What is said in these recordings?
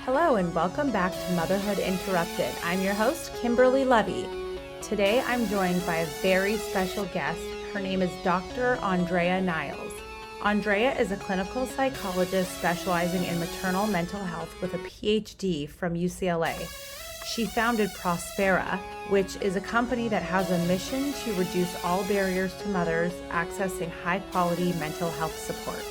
Hello and welcome back to Motherhood Interrupted. I'm your host, Kimberly Levy. Today I'm joined by a very special guest. Her name is Dr. Andrea Niles. Andrea is a clinical psychologist specializing in maternal mental health with a PhD from UCLA. She founded Prospera, which is a company that has a mission to reduce all barriers to mothers accessing high-quality mental health support.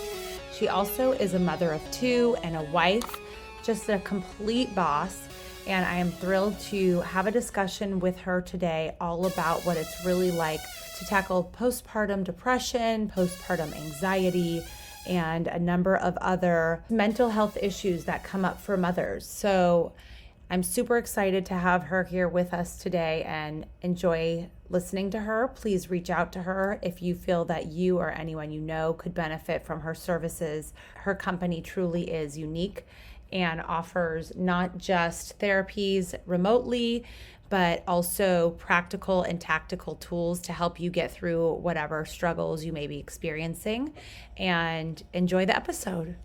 She also is a mother of two and a wife, just a complete boss, and I am thrilled to have a discussion with her today all about what it's really like to tackle postpartum depression, postpartum anxiety, and a number of other mental health issues that come up for mothers. So I'm super excited to have her here with us today and enjoy listening to her. Please reach out to her if you feel that you or anyone you know could benefit from her services. Her company truly is unique and offers not just therapies remotely, but also practical and tactical tools to help you get through whatever struggles you may be experiencing. And enjoy the episode.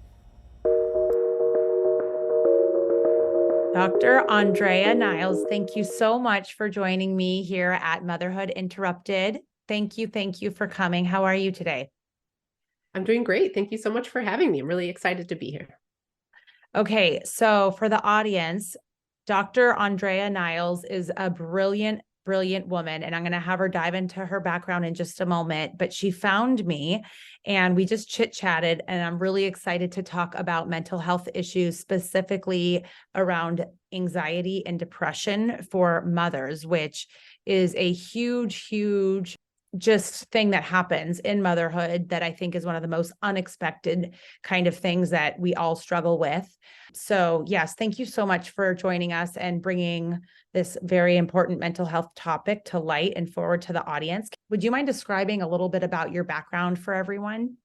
Dr. Andrea Niles, thank you so much for joining me here at Motherhood Interrupted. Thank you for coming. How are you today? I'm doing great. Thank you so much for having me. I'm really excited to be here. Okay, so for the audience, Dr. Andrea Niles is a brilliant woman, and I'm going to have her dive into her background in just a moment, but she found me and we just chit-chatted, and I'm really excited to talk about mental health issues, specifically around anxiety and depression for mothers, which is a huge just thing that happens in motherhood that I think is one of the most unexpected kind of things that we all struggle with. So yes, thank you so much for joining us and bringing this very important mental health topic to light and forward to the audience. Would you mind describing a little bit about your background for everyone?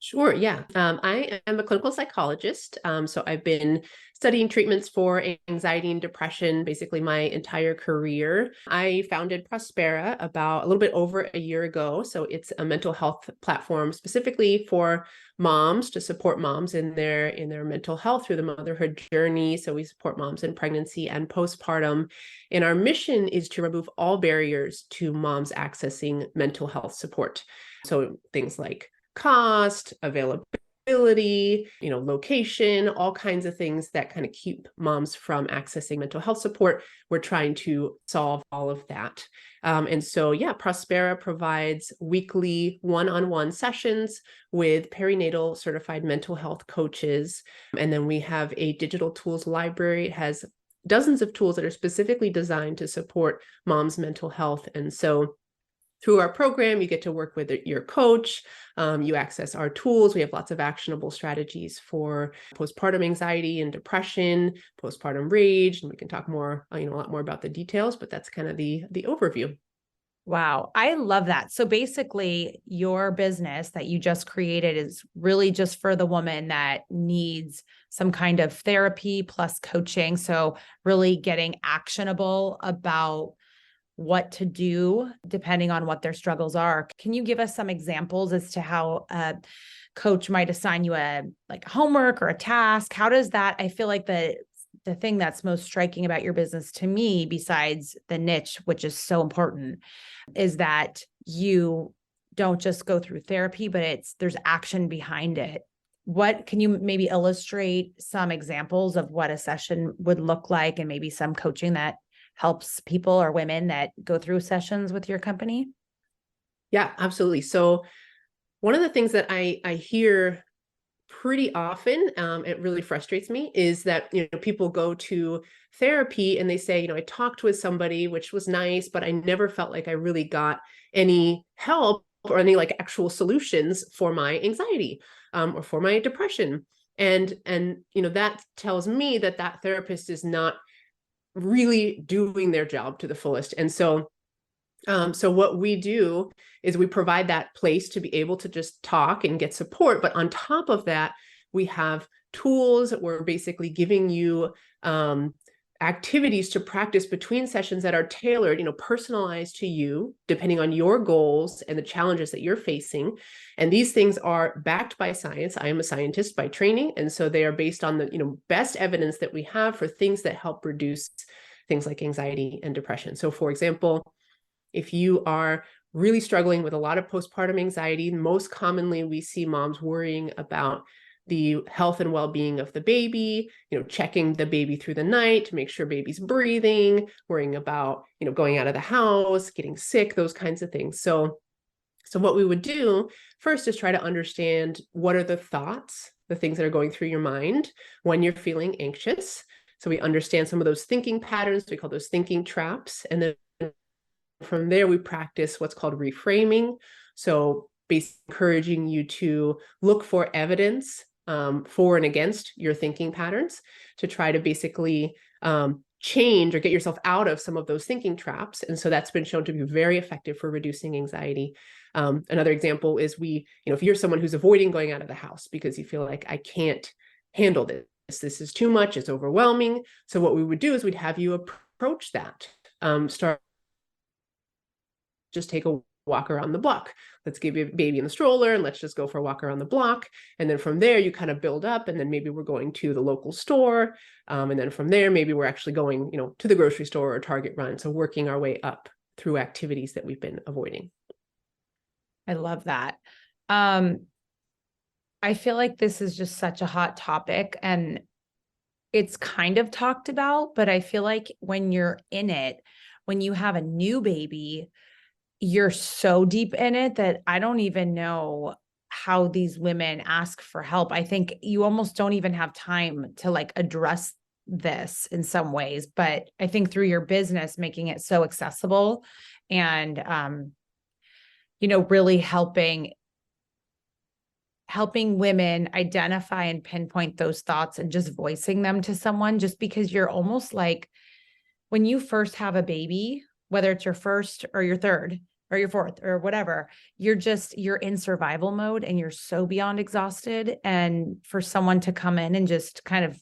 Sure. Yeah. I am a clinical psychologist. So I've been studying treatments for anxiety and depression basically my entire career. I founded Prospera about a little bit over a year ago. So it's a mental health platform specifically for moms to support moms in their mental health through the motherhood journey. So we support moms in pregnancy and postpartum. And our mission is to remove all barriers to moms accessing mental health support. So things like cost, availability, location, all kinds of things that kind of keep moms from accessing mental health support. We're trying to solve all of that. And so, Prospera provides weekly one-on-one sessions with perinatal certified mental health coaches. And then we have a digital tools library. It has dozens of tools that are specifically designed to support moms' mental health. And so through our program, you get to work with your coach. You access our tools. We have lots of actionable strategies for postpartum anxiety and depression, postpartum rage, and we can talk more, a lot more about the details. But that's kind of the overview. Wow, I love that. So basically, your business that you just created is really just for the woman that needs some kind of therapy plus coaching. So really getting actionable about what to do depending on what their struggles are. Can you give us some examples as to how a coach might assign you a homework or a task? How does that, I feel like the thing that's most striking about your business to me, besides the niche, which is so important, is that you don't just go through therapy, but there's action behind it. What can you maybe illustrate some examples of what a session would look like, and maybe some coaching that helps people or women that go through sessions with your company? Yeah, absolutely. So one of the things that I hear pretty often, it really frustrates me, is that people go to therapy and they say, I talked with somebody, which was nice, but I never felt like I really got any help or any actual solutions for my anxiety or for my depression. And that tells me that therapist is not really doing their job to the fullest. And so what we do is we provide that place to be able to just talk and get support. But on top of that, we have tools. We're basically giving you activities to practice between sessions that are tailored, personalized to you, depending on your goals and the challenges that you're facing. And these things are backed by science. I am a scientist by training. And so they are based on the, best evidence that we have for things that help reduce things like anxiety and depression. So for example, if you are really struggling with a lot of postpartum anxiety, most commonly we see moms worrying about the health and well-being of the baby, checking the baby through the night to make sure baby's breathing, worrying about, going out of the house, getting sick, those kinds of things. So what we would do first is try to understand what are the thoughts, the things that are going through your mind when you're feeling anxious. So we understand some of those thinking patterns, we call those thinking traps. And then from there, we practice what's called reframing. So basically encouraging you to look for evidence for and against your thinking patterns to try to basically change or get yourself out of some of those thinking traps. And so that's been shown to be very effective for reducing anxiety. Another example is if you're someone who's avoiding going out of the house because you feel like I can't handle this is too much, it's overwhelming. So what we would do is we'd have you approach that. Just take a walk around the block. Let's give you a baby in the stroller and let's just go for a walk around the block. And then from there, you kind of build up, and then maybe we're going to the local store. And then from there, maybe we're actually going, to the grocery store or Target run. So working our way up through activities that we've been avoiding. I love that. I feel like this is just such a hot topic, and it's kind of talked about, but I feel like when you're in it, when you have a new baby, you're so deep in it that I don't even know how these women ask for help. I think you almost don't even have time to address this in some ways, but I think through your business, making it so accessible and, really helping women identify and pinpoint those thoughts and just voicing them to someone, just because you're almost like, when you first have a baby, whether it's your first or your third or your fourth or whatever, you're in survival mode and you're so beyond exhausted. And for someone to come in and just kind of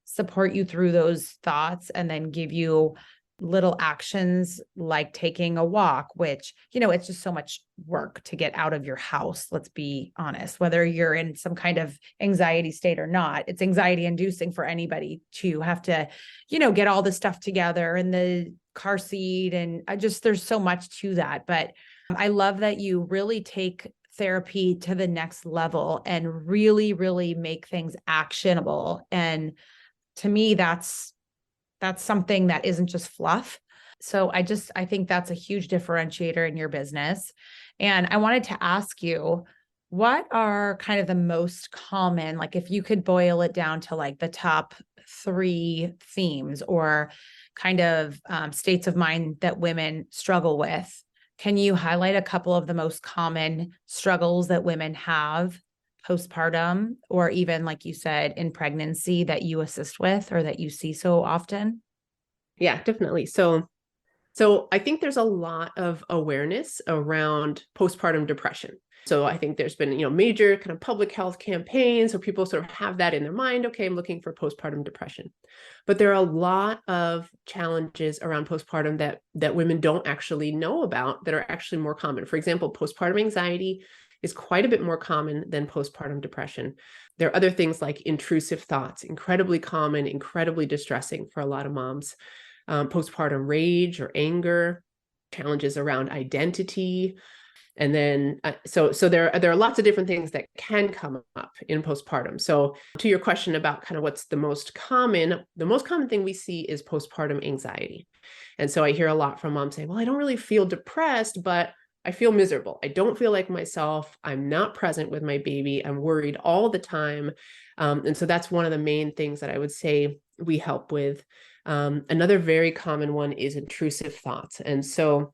support you through those thoughts and then give you little actions like taking a walk, which, it's just so much work to get out of your house. Let's be honest, whether you're in some kind of anxiety state or not, it's anxiety inducing for anybody to have to, get all this stuff together in the car seat. And there's so much to that. But I love that you really take therapy to the next level and really, really make things actionable. And to me, that's something that isn't just fluff. So I think that's a huge differentiator in your business. And I wanted to ask you, what are kind of the most common, if you could boil it down to the top 3 themes or kind of states of mind that women struggle with, can you highlight a couple of the most common struggles that women have postpartum, or even, like you said, in pregnancy, that you assist with or that you see so often? Yeah, definitely. So I think there's a lot of awareness around postpartum depression. So I think there's been, major kind of public health campaigns. So people sort of have that in their mind. Okay, I'm looking for postpartum depression. But there are a lot of challenges around postpartum that women don't actually know about that are actually more common. For example, postpartum anxiety is quite a bit more common than postpartum depression. There are other things like intrusive thoughts, incredibly common, incredibly distressing for a lot of moms. Postpartum rage or anger, challenges around identity. And then, so there are lots of different things that can come up in postpartum. So to your question about kind of what's the most common thing we see is postpartum anxiety. And so I hear a lot from moms saying, well, I don't really feel depressed, but I feel miserable. I don't feel like myself. I'm not present with my baby. I'm worried all the time. And so that's one of the main things that I would say we help with. Another very common one is intrusive thoughts. And so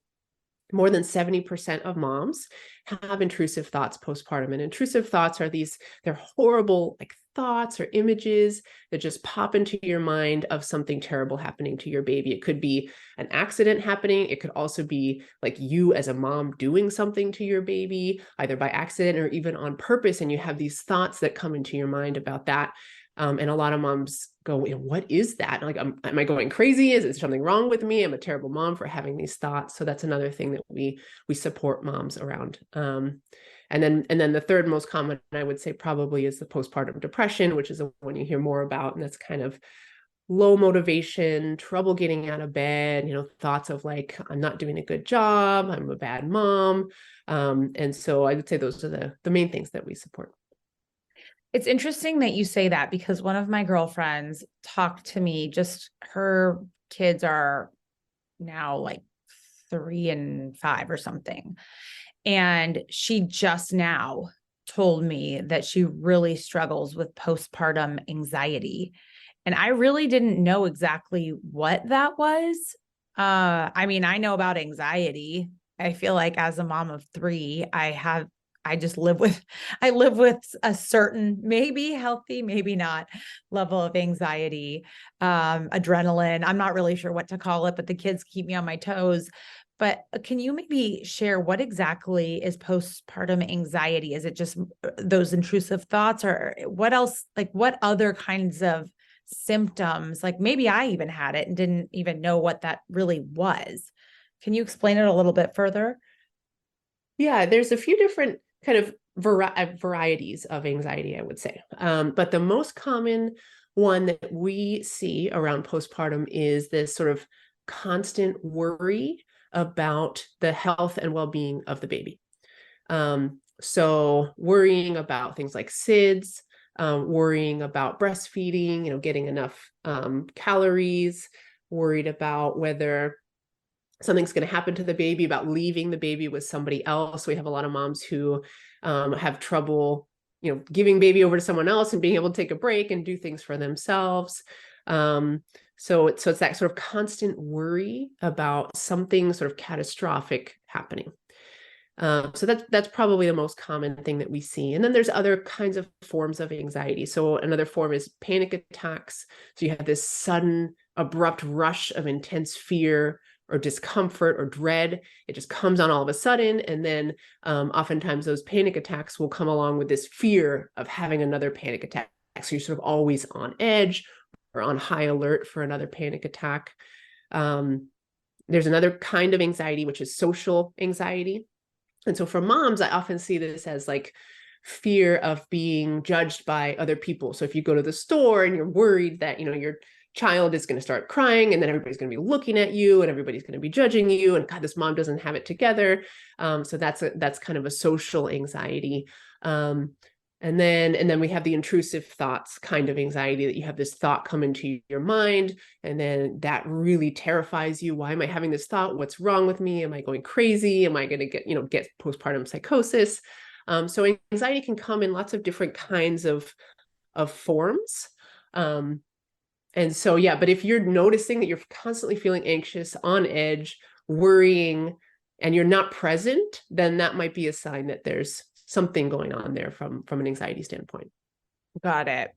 more than 70% of moms have intrusive thoughts postpartum. And intrusive thoughts are they're horrible thoughts or images that just pop into your mind of something terrible happening to your baby. It could be an accident happening. It could also be you as a mom doing something to your baby, either by accident or even on purpose. And you have these thoughts that come into your mind about that. And a lot of moms go, what is that? Like, am I going crazy? Is there something wrong with me? I'm a terrible mom for having these thoughts. So that's another thing that we support moms around. And then the third most common, I would say, probably is the postpartum depression, which is the one you hear more about. And that's kind of low motivation, trouble getting out of bed, thoughts of like, I'm not doing a good job, I'm a bad mom. And so I would say those are the main things that we support. It's interesting that you say that, because one of my girlfriends talked to me, just her kids are now like 3 and 5 or something. And she just now told me that she really struggles with postpartum anxiety. And I really didn't know exactly what that was. I mean, I know about anxiety. I feel like as a mom of 3, I just live with, I live with a certain, maybe healthy, maybe not, level of anxiety, adrenaline. I'm not really sure what to call it, but the kids keep me on my toes. But can you maybe share what exactly is postpartum anxiety? Is it just those intrusive thoughts, or what else? Like, what other kinds of symptoms? Like, maybe I even had it and didn't even know what that really was. Can you explain it a little bit further? Yeah, there's a few different kind of varieties of anxiety, I would say. But the most common one that we see around postpartum is this sort of constant worry about the health and well-being of the baby. So worrying about things like SIDS, worrying about breastfeeding, getting enough calories, worried about whether something's going to happen to the baby, about leaving the baby with somebody else. We have a lot of moms who have trouble, giving baby over to someone else and being able to take a break and do things for themselves. So it's that sort of constant worry about something sort of catastrophic happening. So that's probably the most common thing that we see. And then there's other kinds of forms of anxiety. So another form is panic attacks. So you have this sudden, abrupt rush of intense fear or discomfort or dread. It just comes on all of a sudden. And then oftentimes those panic attacks will come along with this fear of having another panic attack. So you're sort of always on edge or on high alert for another panic attack. There's another kind of anxiety, which is social anxiety. And so for moms, I often see this as like fear of being judged by other people. So if you go to the store and you're worried that, your child is going to start crying, and then everybody's going to be looking at you and everybody's going to be judging you, and God, this mom doesn't have it together. So that's kind of a social anxiety. And then we have the intrusive thoughts kind of anxiety, that you have this thought come into your mind, and then that really terrifies you. Why am I having this thought? What's wrong with me? Am I going crazy? Am I going to get postpartum psychosis? So anxiety can come in lots of different kinds of forms. And so, yeah, but if you're noticing that you're constantly feeling anxious, on edge, worrying, and you're not present, then that might be a sign that there's something going on there from an anxiety standpoint. Got it.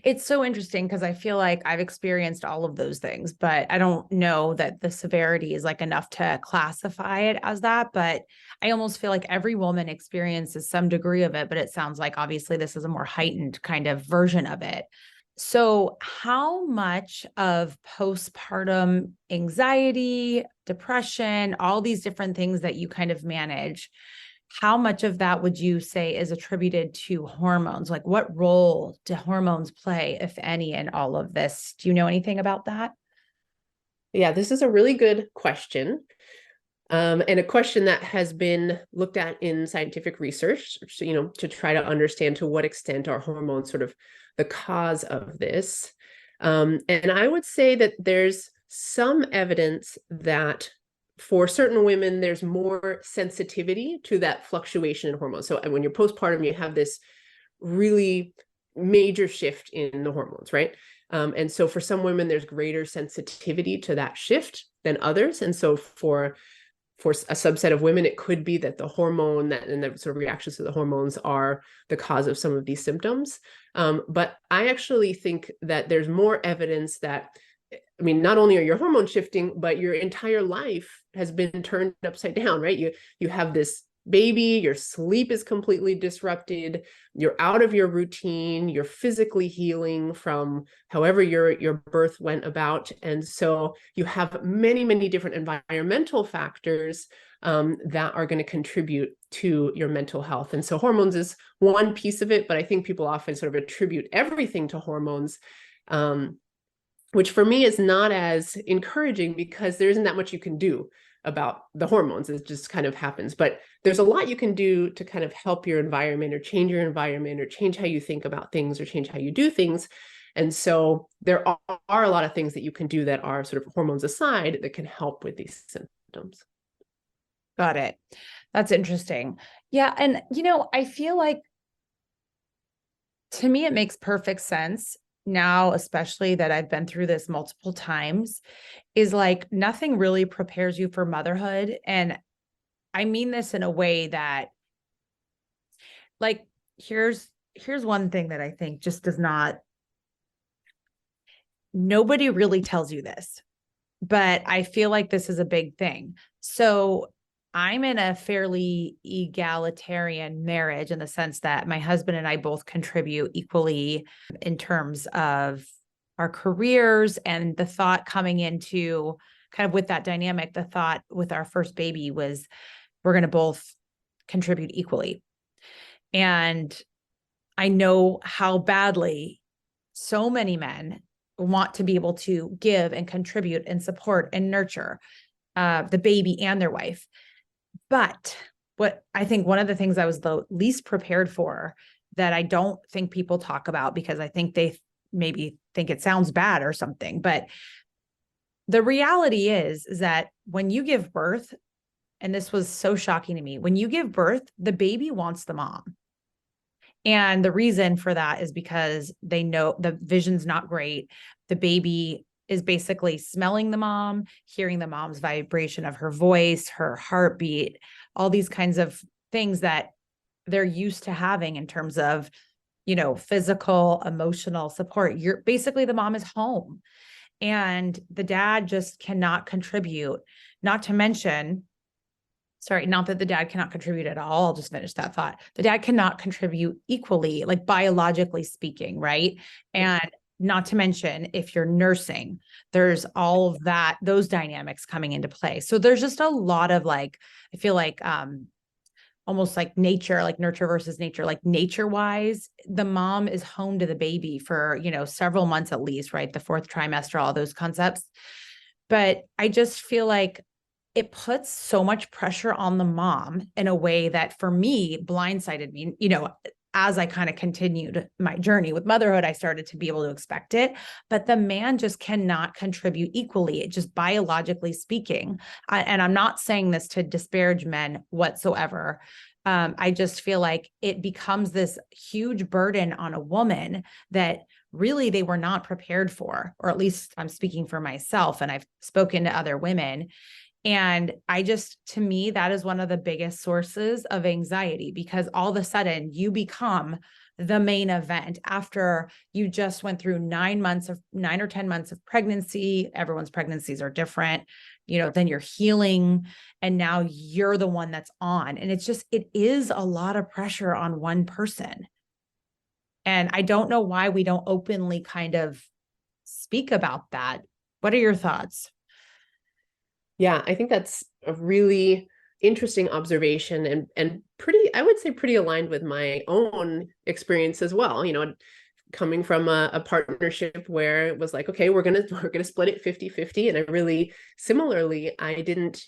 It's so interesting, because I feel like I've experienced all of those things, but I don't know that the severity is like enough to classify it as that. But I almost feel like every woman experiences some degree of it, but it sounds like obviously this is a more heightened kind of version of it. So how much of postpartum anxiety, depression, all these different things that you kind of manage, how much of that would you say is attributed to hormones? Like, what role do hormones play, if any, in all of this? Do you know anything about that? Yeah, this is a really good question. And a question that has been looked at in scientific research, to try to understand to what extent are hormones sort of the cause of this. And I would say that there's some evidence that for certain women, there's more sensitivity to that fluctuation in hormones. So when you're postpartum, you have this really major shift in the hormones, right? And so for some women, there's greater sensitivity to that shift than others. And so for a subset of women, it could be that the hormone and the sort of reactions to the hormones are the cause of some of these symptoms. But I actually think that there's more evidence that, not only are your hormones shifting, but your entire life has been turned upside down, right? You have this baby, your sleep is completely disrupted, you're out of your routine, you're physically healing from however your birth went about. And so you have many, many different environmental factors that are going to contribute to your mental health. And so hormones is one piece of it, but I think people often sort of attribute everything to hormones, which for me is not as encouraging because there isn't that much you can do about the hormones. It just kind of happens. But there's a lot you can do to kind of help your environment or change your environment or change how you think about things or change how you do things. And so there are a lot of things that you can do that are sort of hormones aside that can help with these symptoms. Got it. That's interesting. Yeah. And, I feel like to me, it makes perfect sense now, especially that I've been through this multiple times, is like nothing really prepares you for motherhood. And I mean this in a way that, like, here's one thing that I think just does not, nobody really tells you this, but I feel like this is a big thing. So I'm in a fairly egalitarian marriage in the sense that my husband and I both contribute equally in terms of our careers. And the thought coming into kind of with that dynamic, the thought with our first baby was we're going to both contribute equally. And I know how badly so many men want to be able to give and contribute and support and nurture the baby and their wife. But what I think one of the things I was the least prepared for that I don't think people talk about because I think they maybe think it sounds bad or something, but the reality is that when you give birth, and this was so shocking to me, when you give birth, the baby wants the mom. And the reason for that is because they know the vision's not great. The baby is basically smelling the mom, hearing the mom's vibration of her voice, her heartbeat, all these kinds of things that they're used to having in terms of, physical, emotional support. You're basically the mom is home and the dad just cannot contribute, not to mention, sorry, not that the dad cannot contribute at all. I'll just finish that thought. The dad cannot contribute equally, like biologically speaking, right? And not to mention, if you're nursing, there's all of that, those dynamics coming into play. So there's just a lot of like, I feel like almost like nature, like nurture versus nature, like nature wise, the mom is home to the baby for, several months at least, right? The fourth trimester, all those concepts. But I just feel like it puts so much pressure on the mom in a way that for me blindsided me, as I kind of continued my journey with motherhood, I started to be able to expect it, but the man just cannot contribute equally, just biologically speaking. And I'm not saying this to disparage men whatsoever. I just feel like it becomes this huge burden on a woman that really they were not prepared for, or at least I'm speaking for myself, and I've spoken to other women. And to me, that is one of the biggest sources of anxiety because all of a sudden you become the main event after you just went through 9 or 10 months of pregnancy. Everyone's pregnancies are different, then you're healing and now you're the one that's on. And it is a lot of pressure on one person. And I don't know why we don't openly kind of speak about that. What are your thoughts? Yeah, I think that's a really interesting observation and pretty, I would say pretty aligned with my own experience as well. Coming from a partnership where it was like, okay, we're gonna split it 50-50. And I really similarly, I didn't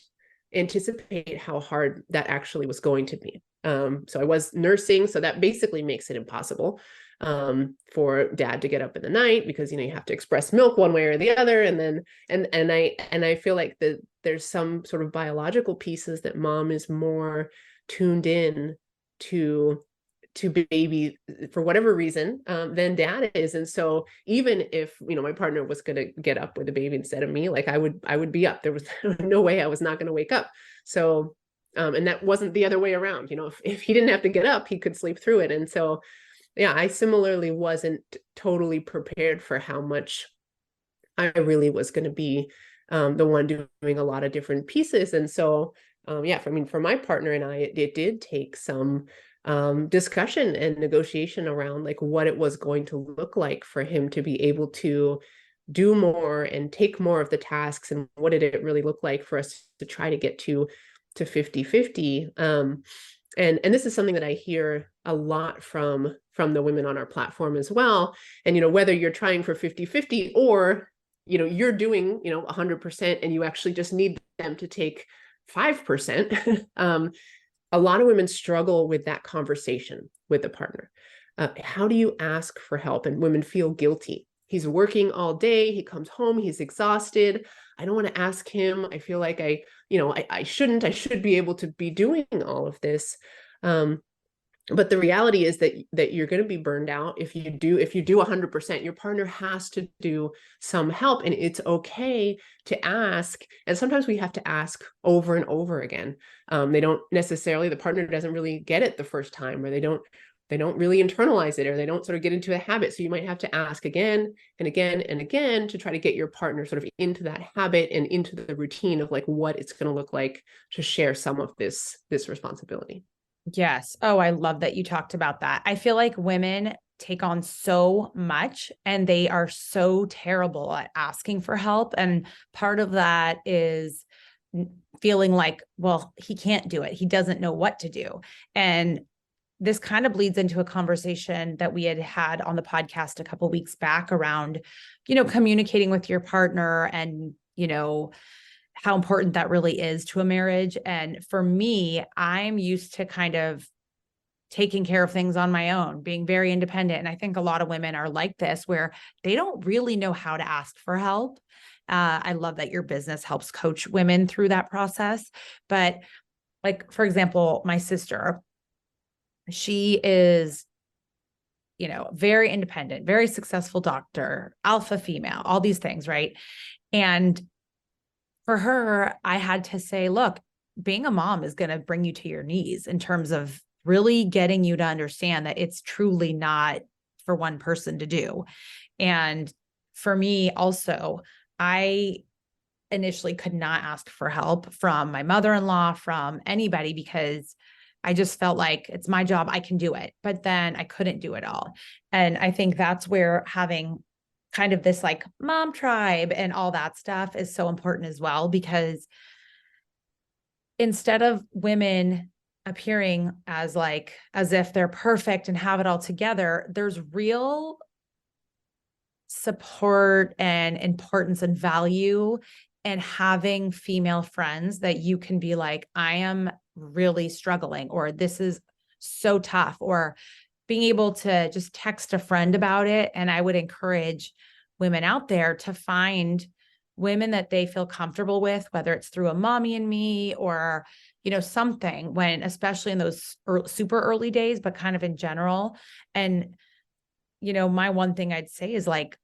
anticipate how hard that actually was going to be. So I was nursing, so that basically makes it impossible for dad to get up in the night because you have to express milk one way or the other, and then and I feel like there's some sort of biological pieces that mom is more tuned in to baby for whatever reason than dad is. And so even if my partner was going to get up with the baby instead of me, like I would be up. There was no way I was not going to wake up. So and that wasn't the other way around. If he didn't have to get up, he could sleep through it. And so yeah, I similarly wasn't totally prepared for how much I really was going to be the one doing a lot of different pieces. And so yeah, for my partner and I, it did take some discussion and negotiation around like what it was going to look like for him to be able to do more and take more of the tasks, and what did it really look like for us to try to get to 50-50. And this is something that I hear a lot from the women on our platform as well. And whether you're trying for 50-50 or you're doing 100% and you actually just need them to take 5%. A lot of women struggle with that conversation with a partner. How do you ask for help? And women feel guilty. He's working all day. He comes home. He's exhausted. I don't want to ask him. I feel like I shouldn't. I should be able to be doing all of this. But the reality is that you're going to be burned out if you do 100%. Your partner has to do some help, and it's okay to ask. And sometimes we have to ask over and over again. The partner doesn't really get it the first time, or they don't really internalize it, or they don't sort of get into a habit. So you might have to ask again and again and again to try to get your partner sort of into that habit and into the routine of like what it's going to look like to share some of this responsibility. Yes. Oh, I love that you talked about that. I feel like women take on so much and they are so terrible at asking for help. And part of that is feeling like, well, he can't do it. He doesn't know what to do. And this kind of bleeds into a conversation that we had on the podcast a couple of weeks back around, communicating with your partner and, how important that really is to a marriage. And for me, I'm used to kind of taking care of things on my own, being very independent. And I think a lot of women are like this, where they don't really know how to ask for help. I love that your business helps coach women through that process. But like, for example, my sister, she is, very independent, very successful doctor, alpha female, all these things, right? And for her, I had to say, look, being a mom is going to bring you to your knees in terms of really getting you to understand that it's truly not for one person to do. And for me also, I initially could not ask for help from my mother-in-law, from anybody, because I just felt like it's my job. I can do it. But then I couldn't do it all. And I think that's where having kind of this like mom tribe and all that stuff is so important as well, because instead of women appearing as if they're perfect and have it all together, there's real support and importance and value and having female friends that you can be like, I am really struggling, or this is so tough, or being able to just text a friend about it. And I would encourage women out there to find women that they feel comfortable with, whether it's through a mommy and me or, something, when, especially in those super early days, but kind of in general. And, my one thing I'd say is like,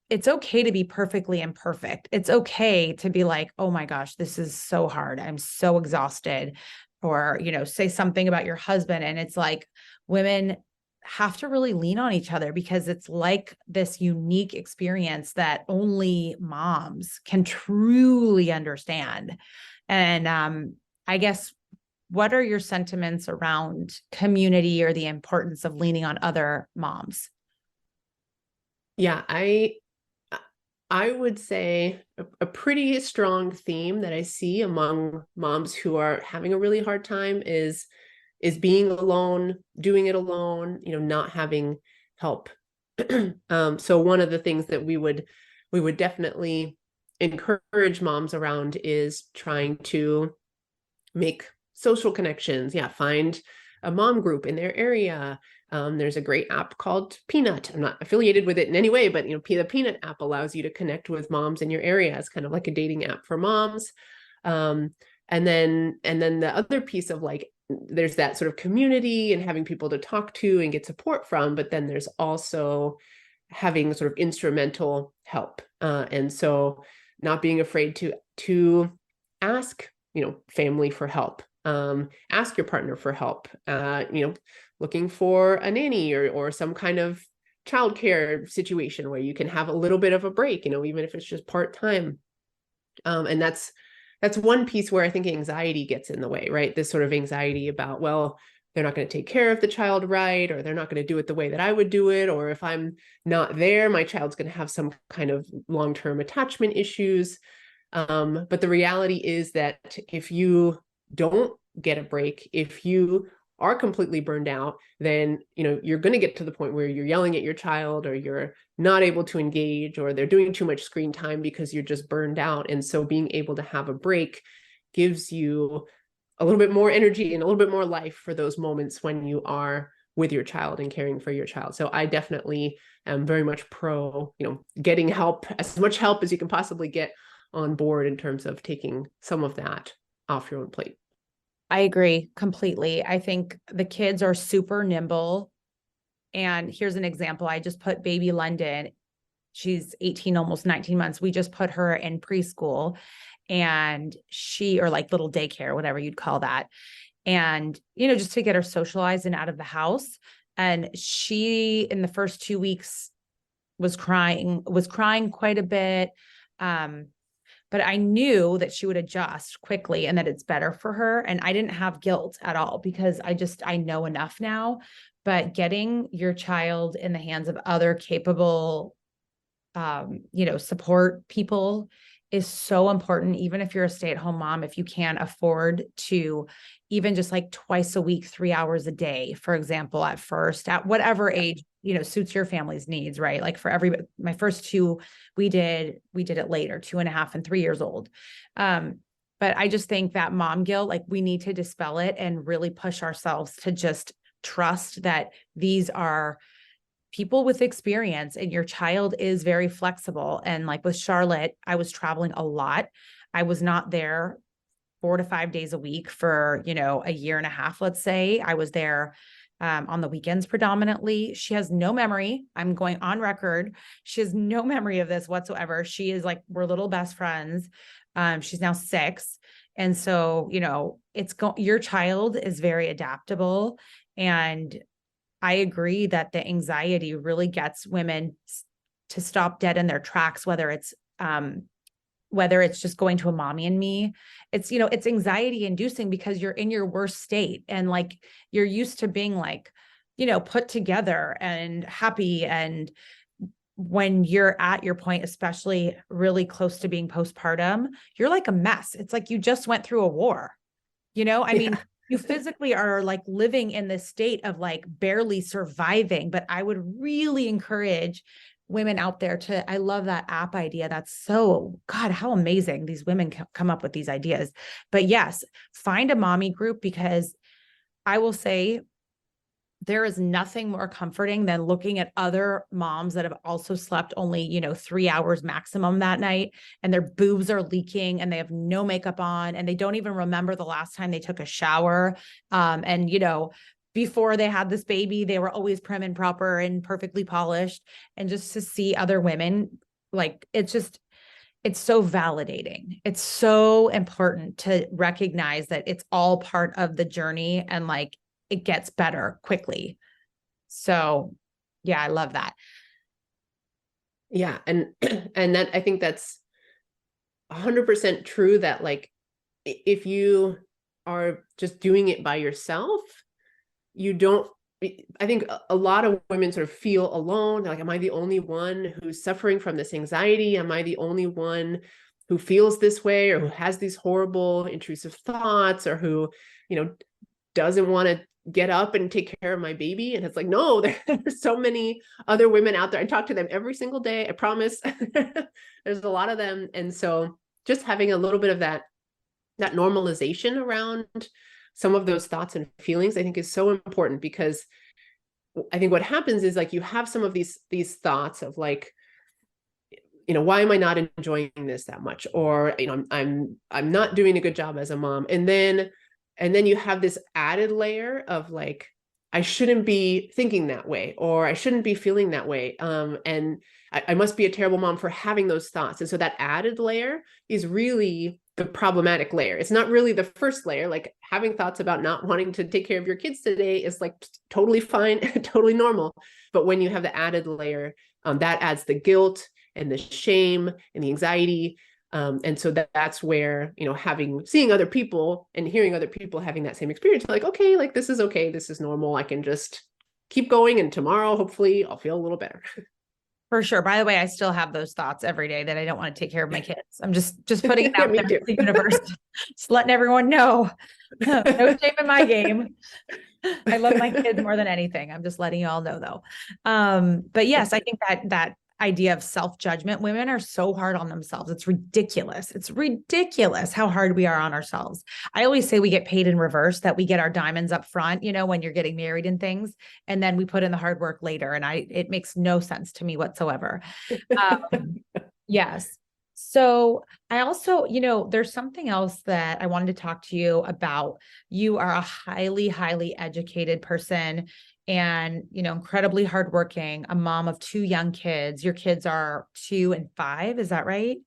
it's okay to be perfectly imperfect. It's okay to be like, oh my gosh, this is so hard. I'm so exhausted. Or, say something about your husband. And it's like, women have to really lean on each other, because it's like this unique experience that only moms can truly understand. And I guess, what are your sentiments around community or the importance of leaning on other moms? Yeah, I would say a pretty strong theme that I see among moms who are having a really hard time is being alone, doing it alone, not having help. So one of the things that we would definitely encourage moms around is trying to make social connections. Yeah, find a mom group in their area. There's a great app called Peanut. I'm not affiliated with it in any way, but the Peanut app allows you to connect with moms in your area. It's kind of like a dating app for moms. And then the other piece of like, there's that sort of community and having people to talk to and get support from, but then there's also having sort of instrumental help. And so not being afraid to ask, family for help. Ask your partner for help. Looking for a nanny or some kind of childcare situation where you can have a little bit of a break, even if it's just part-time. And that's that's one piece where I think anxiety gets in the way, right? This sort of anxiety about, well, they're not going to take care of the child right, or they're not going to do it the way that I would do it. Or if I'm not there, my child's going to have some kind of long-term attachment issues. But the reality is that if you don't get a break, if you are completely burned out, then you're going to get to the point where you're yelling at your child, or you're not able to engage, or they're doing too much screen time because you're just burned out. And so being able to have a break gives you a little bit more energy and a little bit more life for those moments when you are with your child and caring for your child. So I definitely am very much pro, getting help, as much help as you can possibly get on board in terms of taking some of that off your own plate. I agree completely. I think the kids are super nimble. And here's an example. I just put baby London. She's 18, almost 19 months. We just put her in preschool, and or like little daycare, whatever you'd call that. And, just to get her socialized and out of the house. And she, in the first 2 weeks, was crying quite a bit. But I knew that she would adjust quickly and that it's better for her. And I didn't have guilt at all, because I know enough now. But getting your child in the hands of other capable, support people is so important. Even if you're a stay-at-home mom, if you can't afford to, even just like twice a week, 3 hours a day, for example, at first, at whatever age, suits your family's needs, right? Like my first two, we did it later, 2.5 and 3 years old. But I just think that mom guilt, like, we need to dispel it and really push ourselves to just trust that these are people with experience, and your child is very flexible. And like with Charlotte, I was traveling a lot. I was not there 4 to 5 days a week for, a year and a half, let's say. I was there on the weekends predominantly. She has no memory. I'm going on record. She has no memory of this whatsoever. She is like, we're little best friends. She's now 6. And so, your child is very adaptable. And I agree that the anxiety really gets women to stop dead in their tracks, whether it's just going to a mommy and me. It's, it's anxiety inducing because you're in your worst state, and like, you're used to being like, put together and happy. And when you're at your point, especially really close to being postpartum, you're like a mess. It's like you just went through a war. I mean, you physically are like living in this state of like barely surviving. But I would really encourage women out there I love that app idea. That's so, God, how amazing these women come up with these ideas. But yes, find a mommy group, because I will say there is nothing more comforting than looking at other moms that have also slept only, 3 hours maximum that night, and their boobs are leaking and they have no makeup on, and they don't even remember the last time they took a shower. And, before they had this baby, they were always prim and proper and perfectly polished. And just to see other women, like, it's so validating. It's so important to recognize that it's all part of the journey, and like, it gets better quickly. So yeah, I love that. Yeah. And that, I think that's 100% true, that like, if you are just doing it by yourself, I think a lot of women sort of feel alone. Like, am I the only one who's suffering from this anxiety? Am I the only one who feels this way, or who has these horrible intrusive thoughts, or who, doesn't want to get up and take care of my baby? And it's like, no, there's so many other women out there. I talk to them every single day, I promise. There's a lot of them. And so just having a little bit of that normalization around some of those thoughts and feelings, I think, is so important. Because I think what happens is, like, you have some of these thoughts of like, why am I not enjoying this that much? Or, I'm not doing a good job as a mom. And then you have this added layer of like, I shouldn't be thinking that way, or I shouldn't be feeling that way. And I must be a terrible mom for having those thoughts. And so that added layer is really the problematic layer. It's not really the first layer. Like, having thoughts about not wanting to take care of your kids today is like totally fine, totally normal. But when you have the added layer, that adds the guilt and the shame and the anxiety. And so that's where, seeing other people and hearing other people having that same experience, like, okay, like this is okay. This is normal. I can just keep going. And tomorrow, hopefully I'll feel a little better. For sure. By the way, I still have those thoughts every day that I don't want to take care of my kids. I'm just putting it Yeah, out me there too. to the universe, just letting everyone know. No shame in my game. I love my kids more than anything. I'm just letting you all know though. But yes, I think that idea of self-judgment, women are so hard on themselves. It's ridiculous. It's ridiculous how hard we are on ourselves. I always say we get paid in reverse, that we get our diamonds up front, when you're getting married and things, and then we put in the hard work later. And it makes no sense to me whatsoever. Um, yes. So I also, there's something else that I wanted to talk to you about. You are a highly, highly educated person and, incredibly hardworking, a mom of two young kids. Your kids are 2 and 5. Is that right?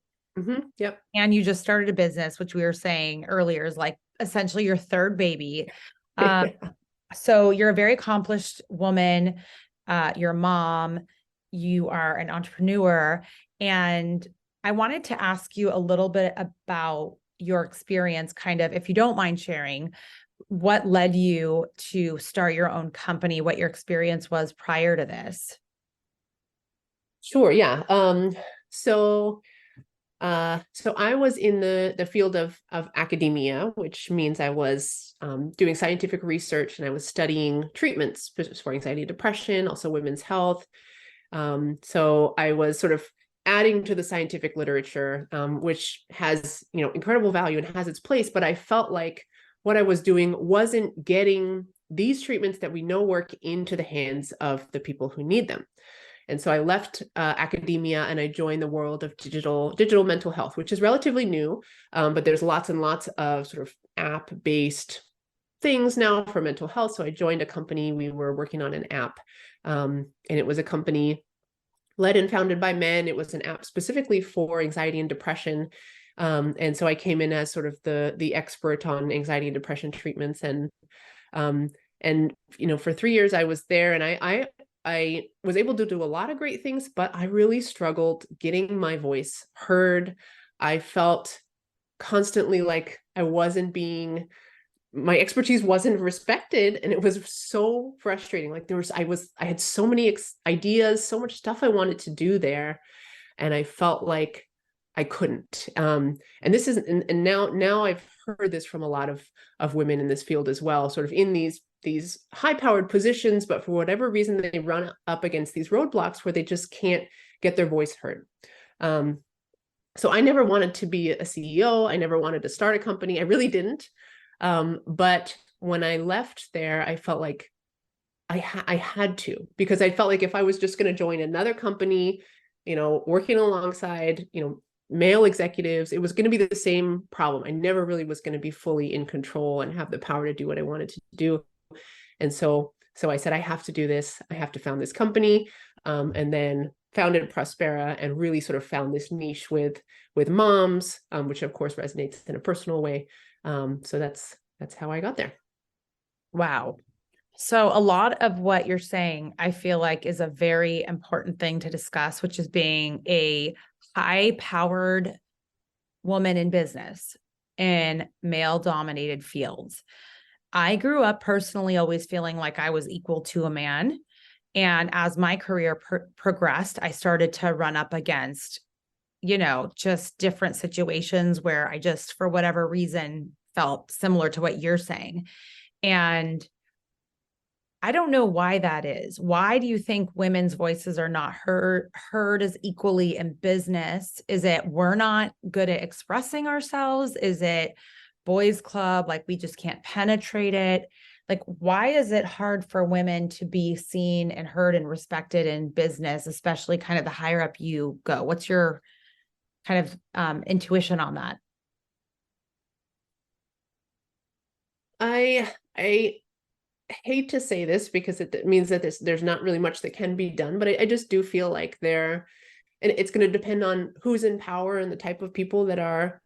Yep. And you just started a business, which we were saying earlier is like essentially your third baby. Um, so you're a very accomplished woman. You're a mom. You are an entrepreneur. And I wanted to ask you a little bit about your experience, kind of, if you don't mind sharing, what led you to start your own company, what your experience was prior to this. Sure. Yeah. So I was in the field of academia, which means I was doing scientific research, and I was studying treatments for anxiety and depression, also women's health. So I was sort of adding to the scientific literature, which has, incredible value and has its place. But I felt like what I was doing wasn't getting these treatments that we know work into the hands of the people who need them. And so I left academia and I joined the world of digital mental health, which is relatively new, but there's lots and lots of sort of app-based things now for mental health. So I joined a company. We were working on an app, and it was a company led and founded by men. It was an app specifically for anxiety and depression. And so I came in as sort of the expert on anxiety and depression treatments. And for 3 years I was there, and I was able to do a lot of great things, but I really struggled getting my voice heard. I felt constantly like my expertise wasn't respected, and it was so frustrating. Like I had so many ideas, so much stuff I wanted to do there, and I felt like I couldn't. And this is, and now I've heard this from a lot of women in this field as well, sort of in these high-powered positions, but for whatever reason, they run up against these roadblocks where they just can't get their voice heard. So I never wanted to be a CEO. I never wanted to start a company. I really didn't. But when I left there, I felt like I had to, because I felt like if I was just going to join another company, working alongside, male executives, it was going to be the same problem. I never really was going to be fully in control and have the power to do what I wanted to do. And so I said, I have to do this. I have to found this company, and then founded Prospera, and really sort of found this niche with moms, which of course resonates in a personal way. So that's how I got there. Wow. So a lot of what you're saying, I feel like, is a very important thing to discuss, which is being a high-powered woman in business in male-dominated fields. I grew up personally always feeling like I was equal to a man. And as my career progressed, I started to run up against, just different situations where I just, for whatever reason, felt similar to what you're saying. And I don't know why that is. Why do you think women's voices are not heard as equally in business? Is it we're not good at expressing ourselves? Is it boys club, like we just can't penetrate it? Like, why is it hard for women to be seen and heard and respected in business, especially kind of the higher up you go? What's your kind of intuition on that? I hate to say this because it means that there's not really much that can be done, but I just do feel like and it's going to depend on who's in power and the type of people that are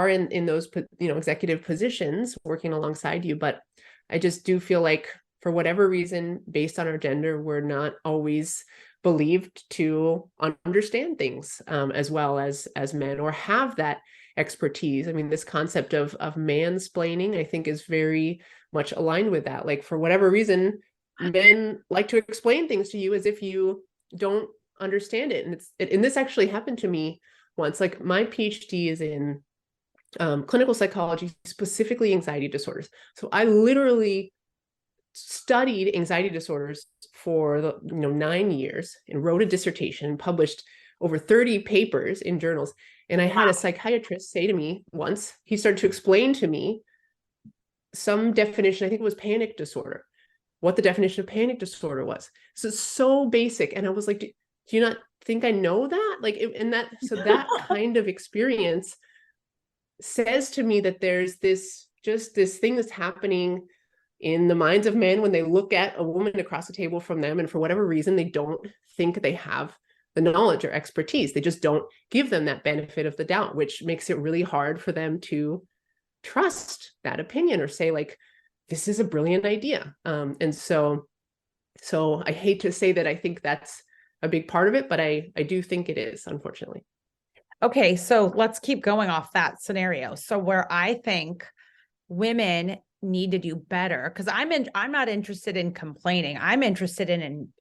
in those executive positions working alongside you. But I just do feel like for whatever reason, based on our gender, we're not always believed to understand things as well as men, or have that expertise. I mean, this concept of mansplaining, I think, is very much aligned with that. Like, for whatever reason, men like to explain things to you as if you don't understand it. And this actually happened to me once. Like, my PhD is in clinical psychology, specifically anxiety disorders. So I literally studied anxiety disorders for 9 years and wrote a dissertation, published over 30 papers in journals. And I had a psychiatrist say to me once, he started to explain to me some definition, I think it was panic disorder, what the definition of panic disorder was. So basic. And I was like, do you not think I know that? Like, and that kind of experience says to me that there's this thing that's happening in the minds of men when they look at a woman across the table from them, and for whatever reason, they don't think they have the knowledge or expertise. They just don't give them that benefit of the doubt, which makes it really hard for them to trust that opinion or say, like, this is a brilliant idea. And so I hate to say that I think that's a big part of it, but I do think it is, unfortunately. Okay, so let's keep going off that scenario. So where I think women need to do better, because I'm not interested in complaining. I'm interested in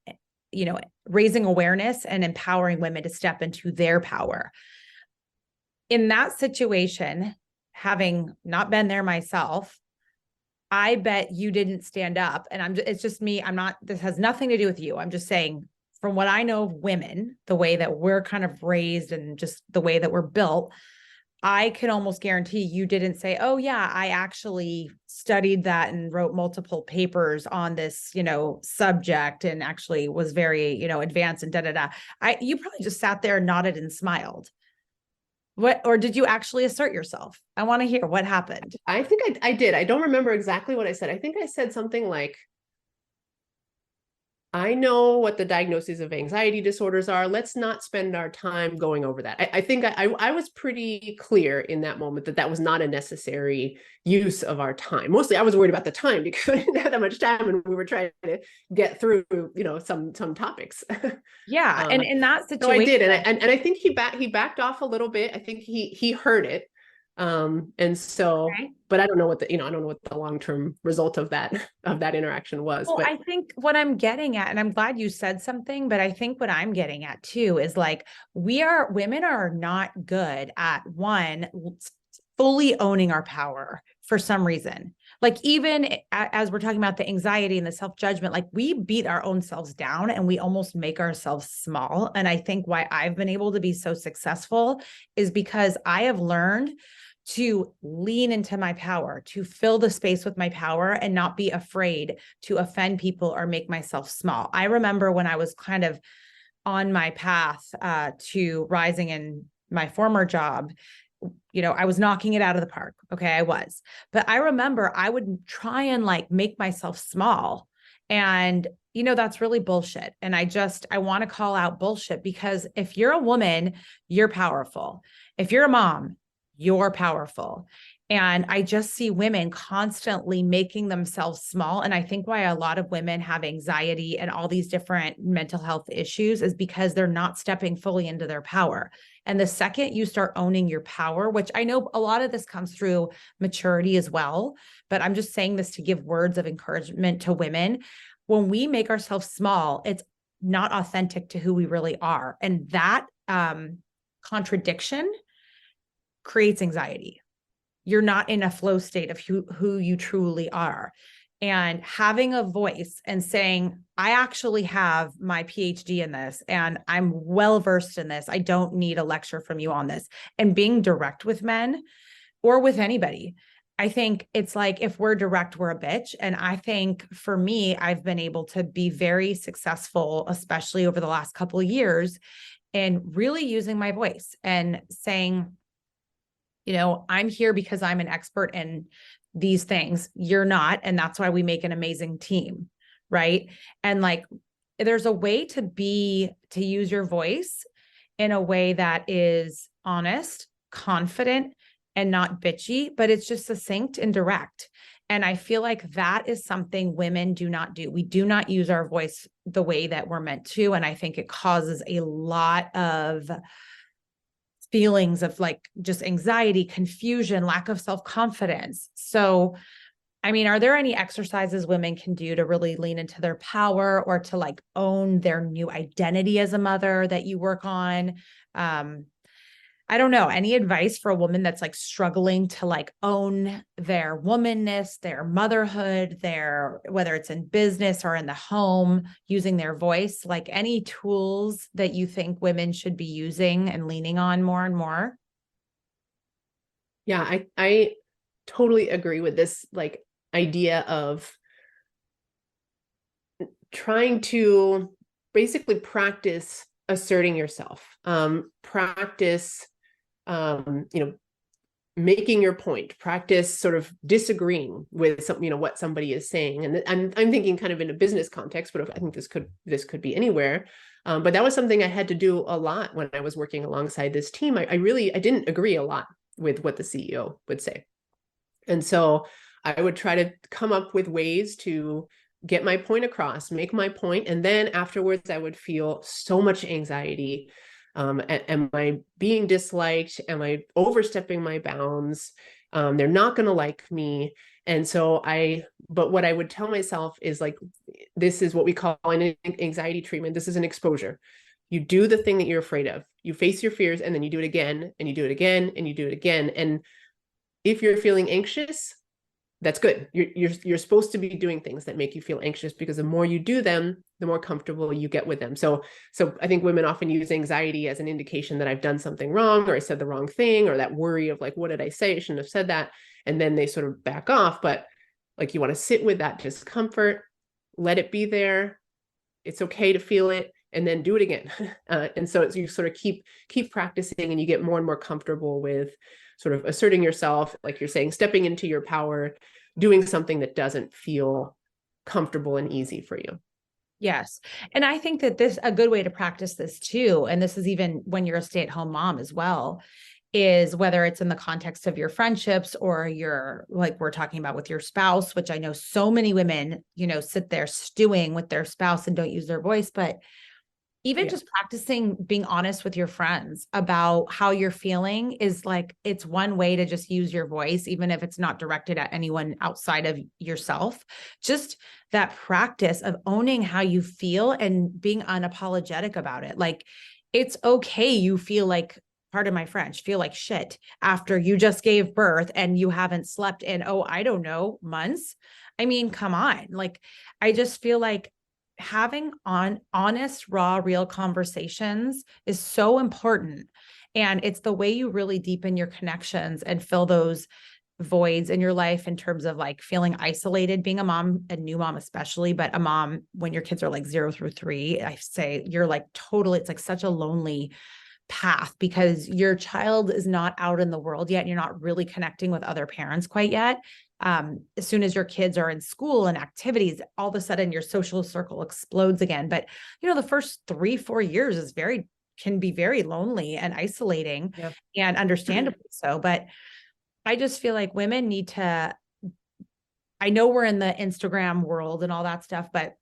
raising awareness and empowering women to step into their power. In that situation, having not been there myself, I bet you didn't stand up. And it's just me. This has nothing to do with you. I'm just saying, from what I know of women, the way that we're kind of raised and just the way that we're built, I can almost guarantee you didn't say, oh yeah, I actually studied that and wrote multiple papers on this, subject, and actually was very, advanced and you probably just sat there, nodded and smiled. Or did you actually assert yourself? I want to hear what happened. I think I did. I don't remember exactly what I said. I think I said something like, I know what the diagnoses of anxiety disorders are. Let's not spend our time going over that. I think I was pretty clear in that moment that was not a necessary use of our time. Mostly I was worried about the time because I didn't have that much time and we were trying to get through, some topics. Yeah. And in that situation. So I did. And I think he backed off a little bit. I think he heard it. And so, okay. But I don't know what I don't know what the long-term result of that interaction was. Well, but I think what I'm getting at, and I'm glad you said something, but I think what I'm getting at too is, like, women are not good at fully owning our power for some reason. Like, even as we're talking about the anxiety and the self-judgment, like, we beat our own selves down and we almost make ourselves small. And I think why I've been able to be so successful is because I have learned to lean into my power, to fill the space with my power and not be afraid to offend people or make myself small. I remember when I was kind of on my path to rising in my former job, I was knocking it out of the park. Okay, I was. But I remember I would try and make myself small. And, that's really bullshit. And I want to call out bullshit, because if you're a woman, you're powerful. If you're a mom, you're powerful. And I just see women constantly making themselves small. And I think why a lot of women have anxiety and all these different mental health issues is because they're not stepping fully into their power. And the second you start owning your power, which I know a lot of this comes through maturity as well, but I'm just saying this to give words of encouragement to women. When we make ourselves small, it's not authentic to who we really are. And that contradiction creates anxiety. You're not in a flow state of who you truly are. And having a voice and saying, I actually have my PhD in this and I'm well-versed in this. I don't need a lecture from you on this. And being direct with men or with anybody. I think it's like, if we're direct, we're a bitch. And I think for me, I've been able to be very successful, especially over the last couple of years, in really using my voice and saying, I'm here because I'm an expert in these things. You're not. And that's why we make an amazing team. Right. And there's a way to use your voice in a way that is honest, confident, and not bitchy, but it's just succinct and direct. And I feel like that is something women do not do. We do not use our voice the way that we're meant to. And I think it causes a lot of feelings of like just anxiety, confusion, lack of self-confidence. So, I mean, are there any exercises women can do to really lean into their power or to like own their new identity as a mother that you work on? I don't know, any advice for a woman that's like struggling to like own their womanness, their motherhood, their, whether it's in business or in the home, using their voice, like any tools that you think women should be using and leaning on more and more? Yeah, I totally agree with this like idea of trying to basically practice asserting yourself, practice, making your point, practice sort of disagreeing with some, what somebody is saying. And I'm thinking kind of in a business context, but I think this could be anywhere. But that was something I had to do a lot when I was working alongside this team. I didn't agree a lot with what the CEO would say. And so I would try to come up with ways to get my point across, make my point, and then afterwards I would feel so much anxiety. Am I being disliked? Am I overstepping my bounds? They're not going to like me. And so but what I would tell myself is like, this is what we call an anxiety treatment. This is an exposure. You do the thing that you're afraid of. You face your fears, and then you do it again, and you do it again, and you do it again. And if you're feeling anxious, that's good. You're supposed to be doing things that make you feel anxious, because the more you do them, the more comfortable you get with them. So I think women often use anxiety as an indication that I've done something wrong, or I said the wrong thing, or that worry of like, what did I say? I shouldn't have said that. And then they sort of back off. But like, you want to sit with that discomfort, let it be there. It's okay to feel it, and then do it again. And so you sort of keep practicing, and you get more and more comfortable with sort of asserting yourself, like you're saying, stepping into your power, doing something that doesn't feel comfortable and easy for you. Yes. And I think that a good way to practice this too, and this is even when you're a stay-at-home mom as well, is whether it's in the context of your friendships or your, like we're talking about with your spouse, which I know so many women, sit there stewing with their spouse and don't use their voice, but even just practicing being honest with your friends about how you're feeling is like, it's one way to just use your voice, even if it's not directed at anyone outside of yourself. Just that practice of owning how you feel and being unapologetic about it. Like, it's okay. You feel like, pardon my French, feel like shit after you just gave birth and you haven't slept in, I don't know, months. I mean, come on. Like, I just feel like having honest, raw, real conversations is so important. And it's the way you really deepen your connections and fill those voids in your life in terms of like feeling isolated, being a mom, a new mom, especially, but a mom when your kids are like 0 through 3, I say you're like totally, it's like such a lonely path because your child is not out in the world yet. And you're not really connecting with other parents quite yet. As soon as your kids are in school and activities, all of a sudden your social circle explodes again. But, the first 3-4 years can be very lonely and isolating, and understandably so. But I just feel like women need to, I know we're in the Instagram world and all that stuff, but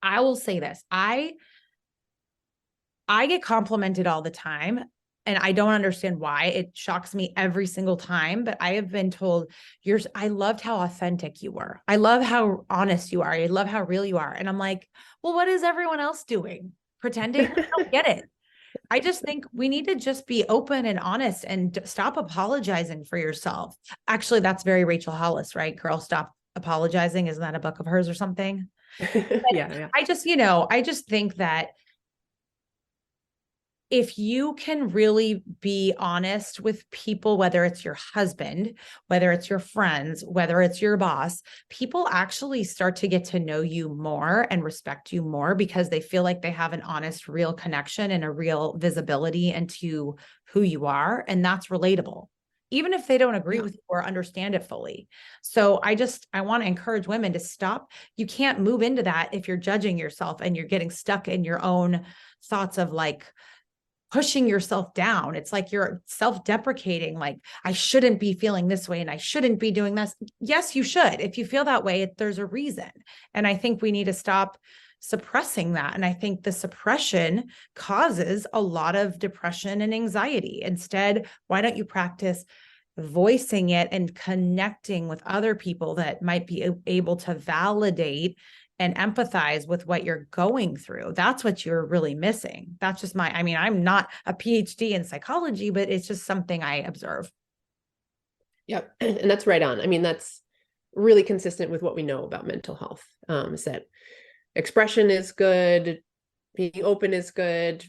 I will say this, I get complimented all the time. And I don't understand why. It shocks me every single time, but I have been told I loved how authentic you were. I love how honest you are. I love how real you are. And I'm like, well, what is everyone else doing? Pretending? I don't get it. I just think we need to just be open and honest and stop apologizing for yourself. Actually, that's very Rachel Hollis, right? Girl, stop apologizing. Isn't that a book of hers or something? Yeah. I just think that if you can really be honest with people, whether it's your husband, whether it's your friends, whether it's your boss, people actually start to get to know you more and respect you more because they feel like they have an honest, real connection and a real visibility into who you are. And that's relatable, even if they don't agree with you or understand it fully. So I want to encourage women to stop. You can't move into that if you're judging yourself and you're getting stuck in your own thoughts of like, pushing yourself down. It's like you're self-deprecating, like, I shouldn't be feeling this way and I shouldn't be doing this. Yes, you should. If you feel that way, there's a reason. And I think we need to stop suppressing that. And I think the suppression causes a lot of depression and anxiety. Instead, why don't you practice voicing it and connecting with other people that might be able to validate and empathize with what you're going through? That's what you're really missing. That's just I mean, I'm not a PhD in psychology, but it's just something I observe. Yep. And that's right on. I mean, that's really consistent with what we know about mental health, is that expression is good, being open is good,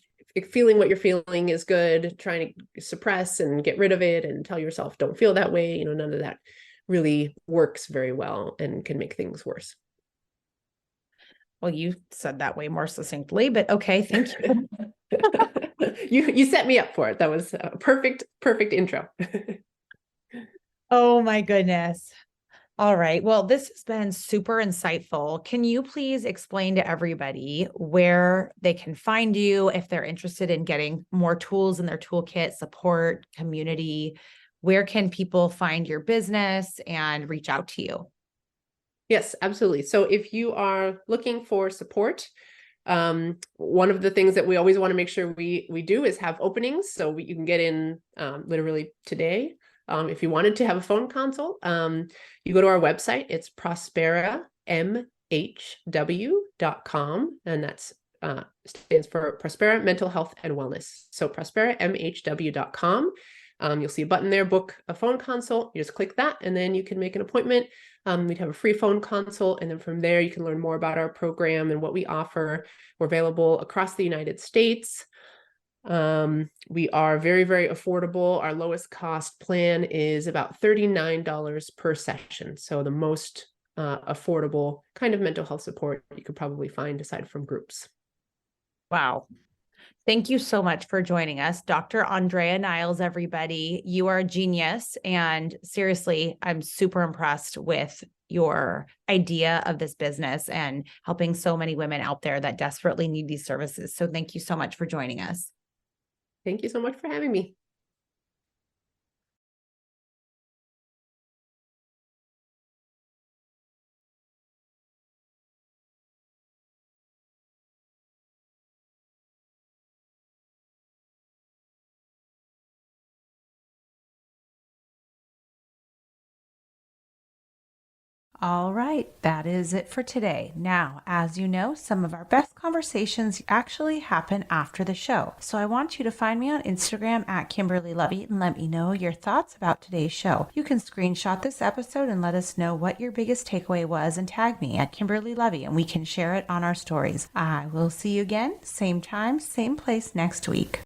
feeling what you're feeling is good, trying to suppress and get rid of it and tell yourself, don't feel that way. None of that really works very well and can make things worse. Well, you said that way more succinctly, but okay, thank you. You set me up for it. That was a perfect intro. Oh my goodness. All right. Well, this has been super insightful. Can you please explain to everybody where they can find you if they're interested in getting more tools in their toolkit, support, community? Where can people find your business and reach out to you? Yes, absolutely. So if you are looking for support, one of the things that we always want to make sure we do is have openings. So you can get in literally today. If you wanted to have a phone consult, you go to our website. It's prosperamhw.com, and that's stands for Prospera Mental Health and Wellness. So prosperamhw.com. You'll see a button there, book a phone consult. You just click that, and then you can make an appointment. We'd have a free phone consult, and then from there you can learn more about our program and what we offer. We're available across the United States. We are very, very affordable. Our lowest cost plan is about $39 per session. So the most affordable kind of mental health support you could probably find aside from groups. Wow. Thank you so much for joining us, Dr. Andrea Niles, everybody. You are a genius. And seriously, I'm super impressed with your idea of this business and helping so many women out there that desperately need these services. So thank you so much for joining us. Thank you so much for having me. All right, that is it for today. Now, as you know, some of our best conversations actually happen after the show. So I want you to find me on Instagram at Kimberly Lovey and let me know your thoughts about today's show. You can screenshot this episode and let us know what your biggest takeaway was and tag me at Kimberly Lovey and we can share it on our stories. I will see you again, same time, same place next week.